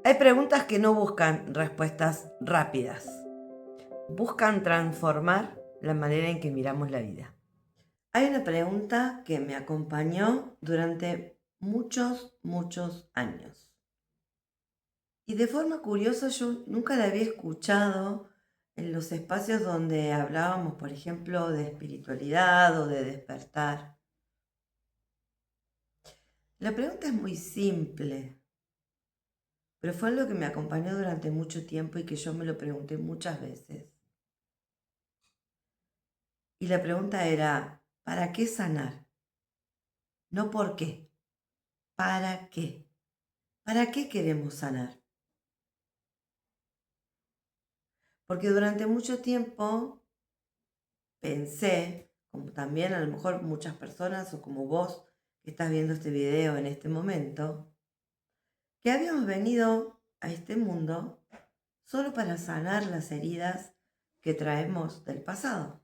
Hay preguntas que no buscan respuestas rápidas, buscan transformar la manera en que miramos la vida. Hay una pregunta que me acompañó durante muchos años. Y de forma curiosa yo nunca la había escuchado en los espacios donde hablábamos, por ejemplo, de espiritualidad o de despertar. La pregunta es muy simple, pero fue algo que me acompañó durante mucho tiempo y que yo me lo pregunté muchas veces. Y la pregunta era, ¿para qué sanar? No por qué, ¿para qué? ¿Para qué queremos sanar? Porque durante mucho tiempo pensé, como también a lo mejor muchas personas o como vos que estás viendo este video en este momento, que habíamos venido a este mundo solo para sanar las heridas que traemos del pasado,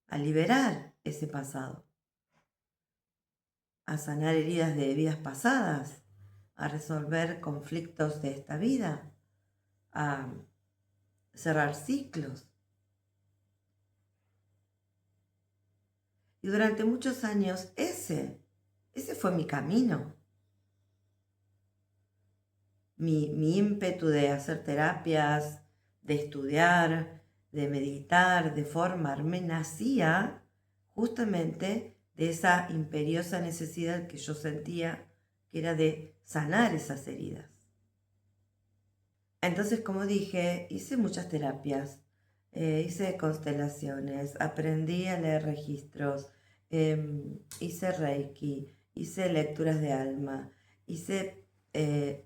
a liberar ese pasado, a sanar heridas de vidas pasadas, a resolver conflictos de esta vida, a cerrar ciclos. Y durante muchos años ese fue mi camino. Mi ímpetu de hacer terapias, de estudiar, de meditar, de formarme, nacía justamente de esa imperiosa necesidad que yo sentía, que era de sanar esas heridas. Entonces, como dije, hice muchas terapias, hice constelaciones, aprendí a leer registros, hice Reiki, hice lecturas de alma, hice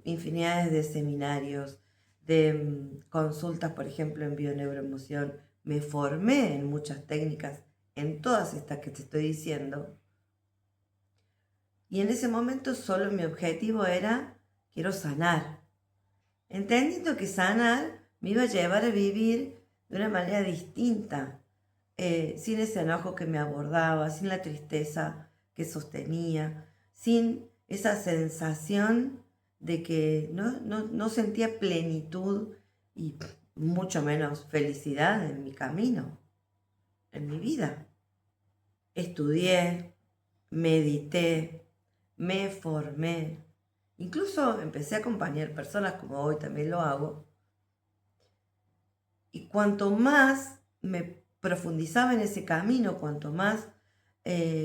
infinidades de seminarios, de consultas, por ejemplo, en bioneuroemoción. Me formé en muchas técnicas, en todas estas que te estoy diciendo. Y en ese momento solo mi objetivo era, quiero sanar. Entendiendo que sanar me iba a llevar a vivir de una manera distinta, sin ese enojo que me abordaba, sin la tristeza que sostenía, sin esa sensación de que no sentía plenitud y mucho menos felicidad en mi camino, en mi vida. Estudié, medité, me formé. Incluso empecé a acompañar personas, como hoy también lo hago. Y cuanto más me profundizaba en ese camino, cuanto más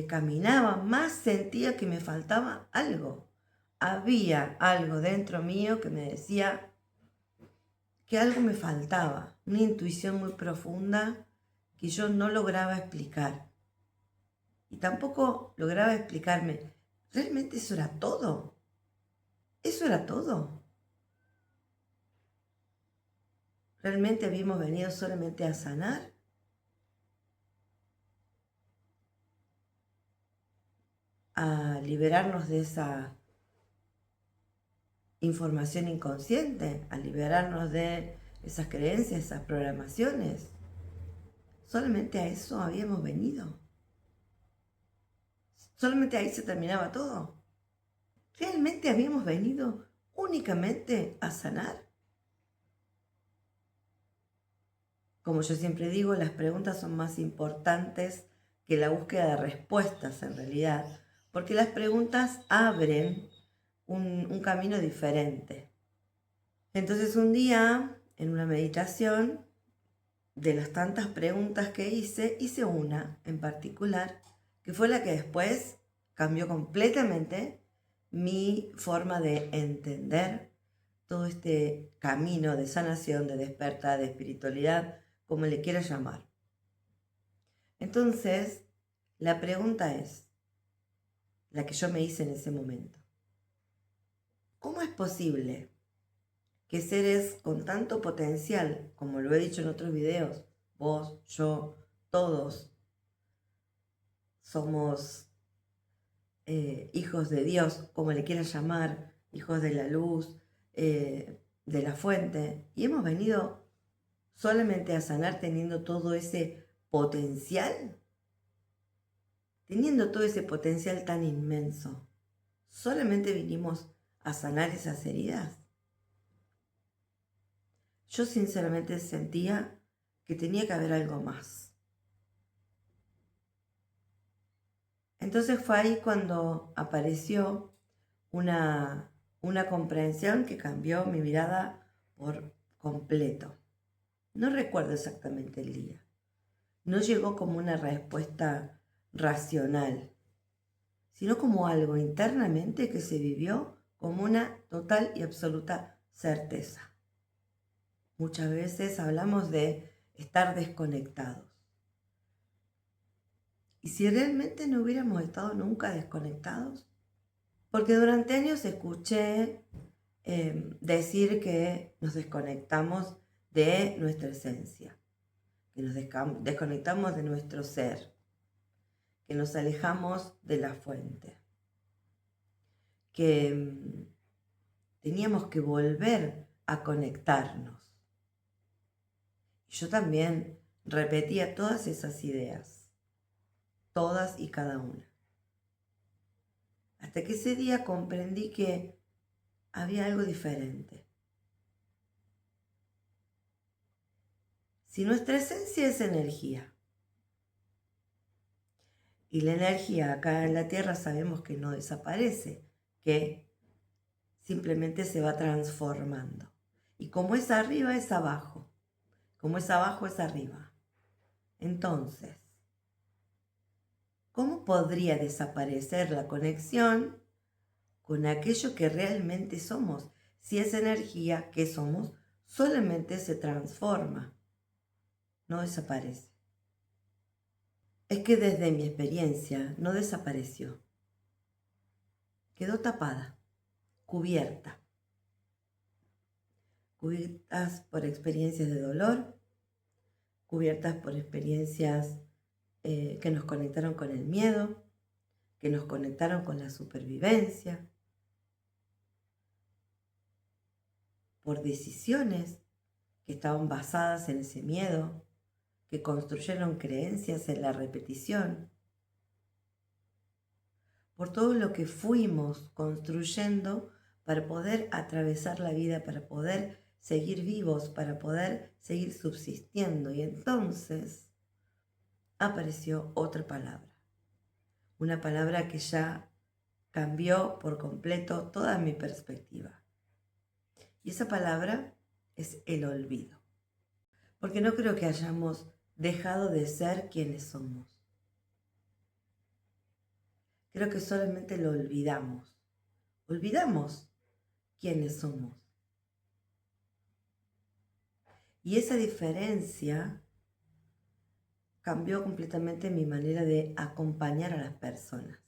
caminaba, más sentía que me faltaba algo. Había algo dentro mío que me decía que algo me faltaba, una intuición muy profunda que yo no lograba explicar. Y tampoco lograba explicarme, ¿realmente eso era todo? ¿Eso era todo? ¿Realmente habíamos venido solamente a sanar? ¿A liberarnos de esa información inconsciente? ¿A liberarnos de esas creencias, esas programaciones? ¿Solamente a eso habíamos venido? ¿Solamente ahí se terminaba todo? ¿Realmente habíamos venido únicamente a sanar? Como yo siempre digo, las preguntas son más importantes que la búsqueda de respuestas en realidad, porque las preguntas abren un camino diferente. Entonces un día, en una meditación, de las tantas preguntas que hice una en particular, que fue la que después cambió completamente mi forma de entender todo este camino de sanación, de despertar, de espiritualidad, como le quieras llamar. Entonces, la pregunta es, la que yo me hice en ese momento, ¿cómo es posible que seres con tanto potencial, como lo he dicho en otros videos, vos, yo, todos, somos hijos de Dios, como le quieras llamar, hijos de la luz, de la fuente, y hemos venido solamente a sanar teniendo todo ese potencial? Teniendo todo ese potencial tan inmenso, ¿solamente vinimos a sanar esas heridas? yo sinceramente sentía que tenía que haber algo más. Entonces fue ahí cuando apareció una comprensión que cambió mi mirada por completo. No recuerdo exactamente el día. No llegó como una respuesta racional, sino como algo internamente que se vivió como una total y absoluta certeza. Muchas veces hablamos de estar desconectados. ¿Y si realmente no hubiéramos estado nunca desconectados? Porque durante años escuché decir que nos desconectamos de nuestra esencia, que nos desconectamos de nuestro ser, que nos alejamos de la fuente, que teníamos que volver a conectarnos. Y yo también repetía todas esas ideas, todas y cada una. Hasta que ese día comprendí que había algo diferente. Si nuestra esencia es energía, y la energía acá en la Tierra sabemos que no desaparece, que simplemente se va transformando. Y como es arriba, es abajo. Como es abajo, es arriba. Entonces, ¿cómo podría desaparecer la conexión con aquello que realmente somos? Si esa energía que somos solamente se transforma, no desaparece. Es que desde mi experiencia no desapareció. Quedó tapada, cubiertas por experiencias de dolor, cubiertas por experiencias que nos conectaron con el miedo, que nos conectaron con la supervivencia, por decisiones que estaban basadas en ese miedo, que construyeron creencias en la repetición, por todo lo que fuimos construyendo para poder atravesar la vida, para poder seguir vivos, para poder seguir subsistiendo. Y entonces apareció otra palabra, una palabra que ya cambió por completo toda mi perspectiva. Y esa palabra es el olvido. Porque no creo que hayamos dejado de ser quienes somos. Creo que solamente lo olvidamos. Olvidamos quiénes somos. Y esa diferencia cambió completamente mi manera de acompañar a las personas.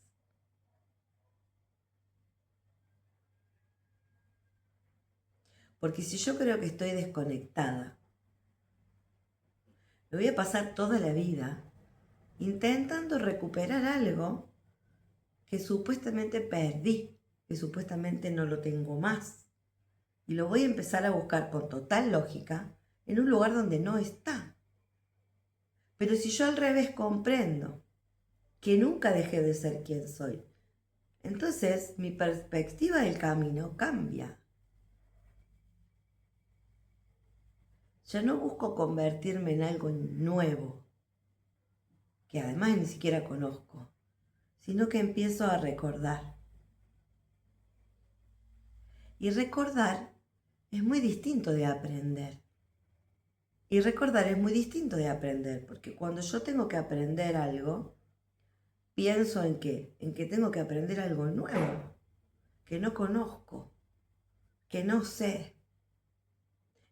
Porque si yo creo que estoy desconectada, me voy a pasar toda la vida intentando recuperar algo que supuestamente perdí, que supuestamente no lo tengo más. Y lo voy a empezar a buscar con total lógica en un lugar donde no está. Pero si yo al revés comprendo que nunca dejé de ser quien soy, entonces mi perspectiva del camino cambia. Ya no busco convertirme en algo nuevo, que además ni siquiera conozco, sino que empiezo a recordar. Y recordar es muy distinto de aprender. Y recordar es muy distinto de aprender, porque cuando yo tengo que aprender algo, pienso en qué, en que tengo que aprender algo nuevo, que no conozco, que no sé.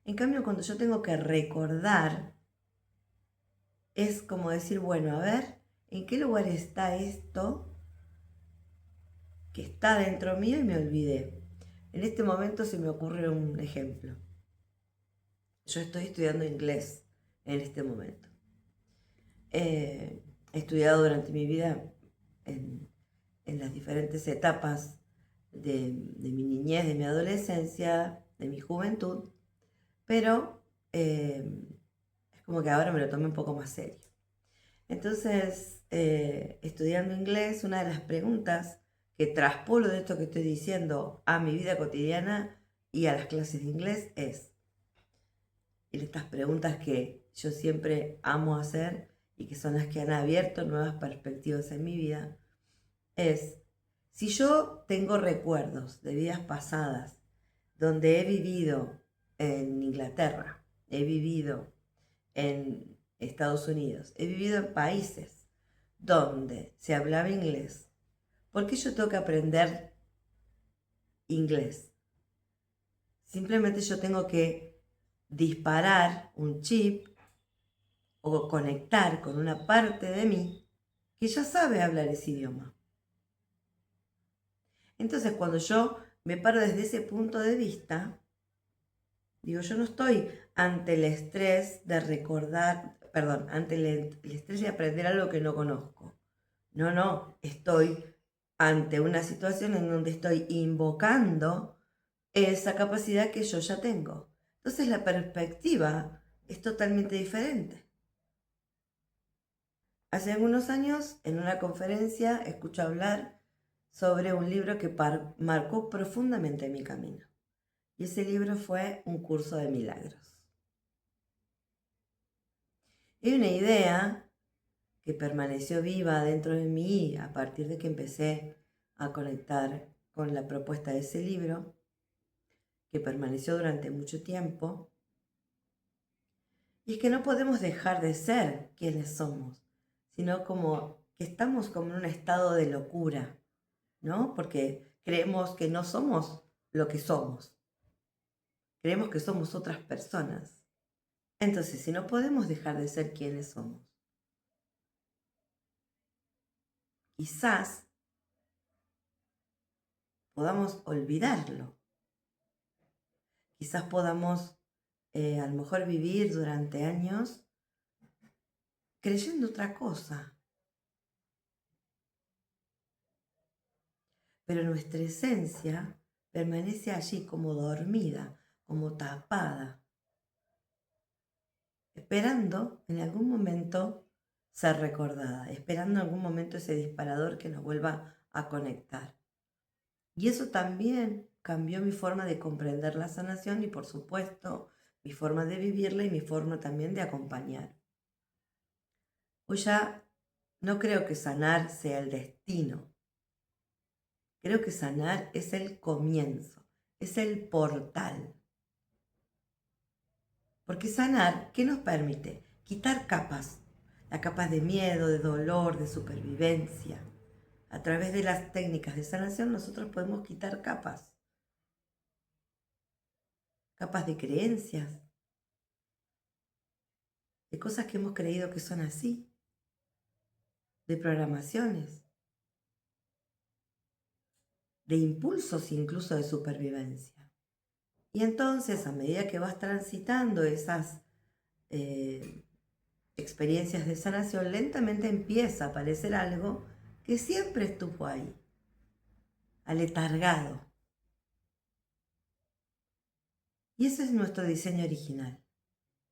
En cambio, cuando yo tengo que recordar, es como decir, bueno, a ver, ¿en qué lugar está esto que está dentro mío y me olvidé? En este momento se me ocurre un ejemplo. Yo estoy estudiando inglés en este momento. He estudiado durante mi vida en las diferentes etapas de mi niñez, de mi adolescencia, de mi juventud, pero es como que ahora me lo tomé un poco más serio. Entonces, estudiando inglés, una de las preguntas que traspolo de esto que estoy diciendo a mi vida cotidiana y a las clases de inglés es: y estas preguntas que yo siempre amo hacer y que son las que han abierto nuevas perspectivas en mi vida, es, si yo tengo recuerdos de vidas pasadas donde he vivido en Inglaterra, he vivido en Estados Unidos, he vivido en países donde se hablaba inglés, ¿por qué yo tengo que aprender inglés? Simplemente yo tengo que disparar un chip o conectar con una parte de mí que ya sabe hablar ese idioma. Entonces, cuando yo me paro desde ese punto de vista, digo, yo no estoy ante el estrés de recordar, perdón, ante el estrés de aprender algo que no conozco. No, estoy ante una situación en donde estoy invocando esa capacidad que yo ya tengo. Entonces la perspectiva es totalmente diferente. Hace algunos años, en una conferencia, escuché hablar sobre un libro que marcó profundamente mi camino. Y ese libro fue Un curso de milagros. Y una idea que permaneció viva dentro de mí a partir de que empecé a conectar con la propuesta de ese libro, que permaneció durante mucho tiempo, y es que no podemos dejar de ser quienes somos, sino como que estamos como en un estado de locura, ¿no? Porque creemos que no somos lo que somos, creemos que somos otras personas. Entonces, si no podemos dejar de ser quienes somos, quizás podamos olvidarlo, quizás podamos a lo mejor vivir durante años creyendo otra cosa, pero nuestra esencia permanece allí como dormida, como tapada, esperando en algún momento ser recordada, esperando en algún momento ese disparador que nos vuelva a conectar. Y eso también cambió mi forma de comprender la sanación y, por supuesto, mi forma de vivirla y mi forma también de acompañar. Hoy ya no creo que sanar sea el destino. Creo que sanar es el comienzo, es el portal. Porque sanar, ¿qué nos permite? Quitar capas, las capas de miedo, de dolor, de supervivencia. A través de las técnicas de sanación nosotros podemos quitar capas, capas de creencias, de cosas que hemos creído que son así, de programaciones, de impulsos incluso de supervivencia. Y entonces, a medida que vas transitando esas experiencias de sanación, lentamente empieza a aparecer algo que siempre estuvo ahí, aletargado. Y ese es nuestro diseño original.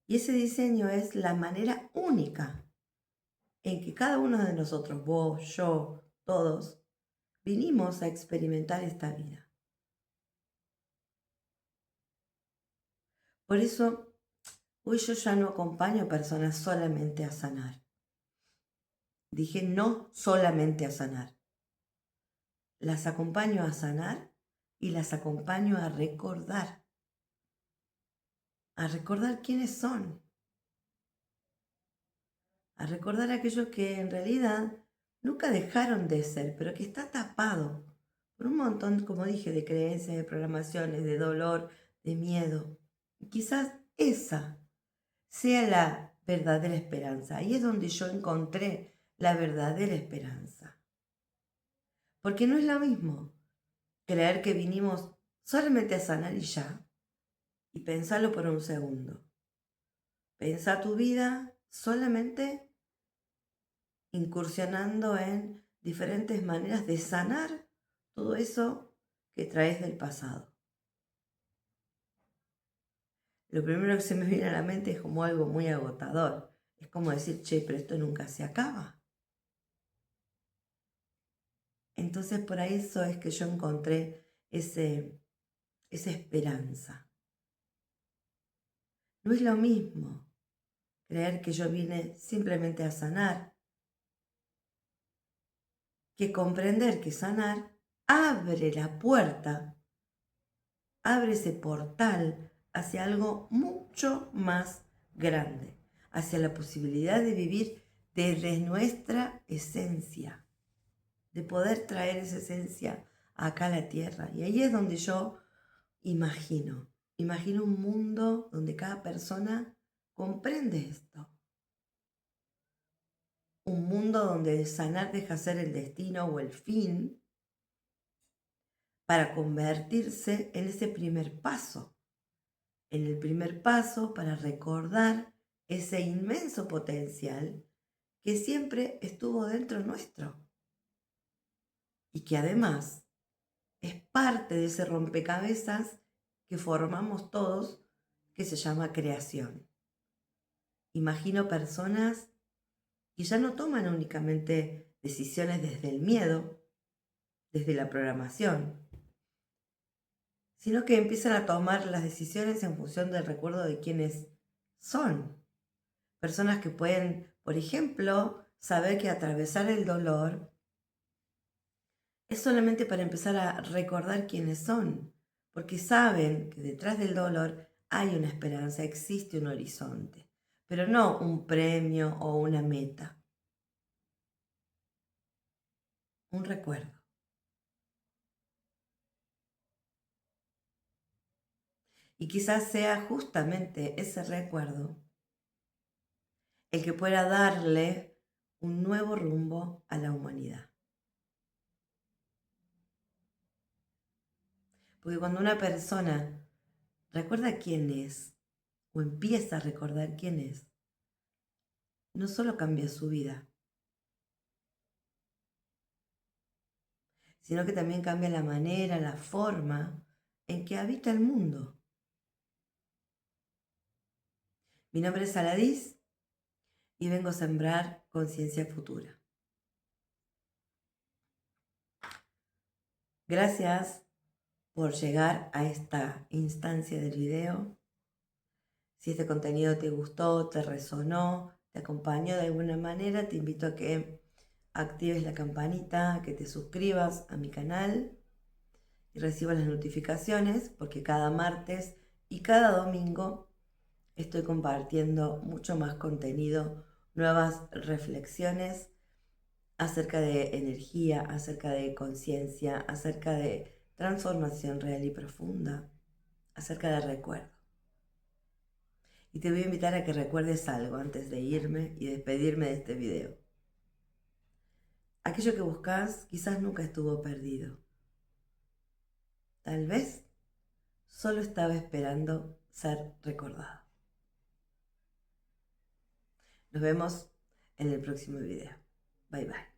Y ese diseño es la manera única en que cada uno de nosotros, vos, yo, todos, vinimos a experimentar esta vida. Por eso, hoy yo ya no acompaño a personas solamente a sanar. Dije no solamente a sanar. Las acompaño a sanar y las acompaño a recordar quiénes son, a recordar aquello que en realidad nunca dejaron de ser, pero que está tapado por un montón, como dije, de creencias, de programaciones, de dolor, de miedo. Y quizás esa sea la verdadera esperanza. Ahí es donde yo encontré la verdadera esperanza. Porque no es lo mismo creer que vinimos solamente a sanar y ya, y pensarlo por un segundo. Pensá tu vida solamente incursionando en diferentes maneras de sanar todo eso que traes del pasado. Lo primero que se me viene a la mente es como algo muy agotador. Es como decir, che, pero esto nunca se acaba. Entonces por eso es que yo encontré esa esperanza. No es lo mismo creer que yo vine simplemente a sanar, que comprender que sanar abre la puerta, abre ese portal hacia algo mucho más grande, hacia la posibilidad de vivir desde nuestra esencia, de poder traer esa esencia acá a la tierra. Y ahí es donde yo imagino un mundo donde cada persona comprende esto. Un mundo donde el sanar deja ser el destino o el fin para convertirse en ese primer paso. En el primer paso para recordar ese inmenso potencial que siempre estuvo dentro nuestro y que además es parte de ese rompecabezas que formamos todos, que se llama creación. Imagino personas que ya no toman únicamente decisiones desde el miedo, desde la programación, sino que empiezan a tomar las decisiones en función del recuerdo de quiénes son. Personas que pueden, por ejemplo, saber que atravesar el dolor es solamente para empezar a recordar quiénes son, porque saben que detrás del dolor hay una esperanza, existe un horizonte, pero no un premio o una meta, un recuerdo. Y quizás sea justamente ese recuerdo el que pueda darle un nuevo rumbo a la humanidad. Porque cuando una persona recuerda quién es, o empieza a recordar quién es, no solo cambia su vida, sino que también cambia la manera, la forma en que habita el mundo. Mi nombre es Aladís y vengo a sembrar conciencia futura. Gracias por llegar a esta instancia del video. Si este contenido te gustó, te resonó, te acompañó de alguna manera, te invito a que actives la campanita, que te suscribas a mi canal y recibas las notificaciones, porque cada martes y cada domingo estoy compartiendo mucho más contenido, nuevas reflexiones acerca de energía, acerca de conciencia, acerca de transformación real y profunda, acerca de recuerdo. Y te voy a invitar a que recuerdes algo antes de irme y despedirme de este video. Aquello que buscas quizás nunca estuvo perdido. Tal vez solo estaba esperando ser recordado. Nos vemos en el próximo video. Bye bye.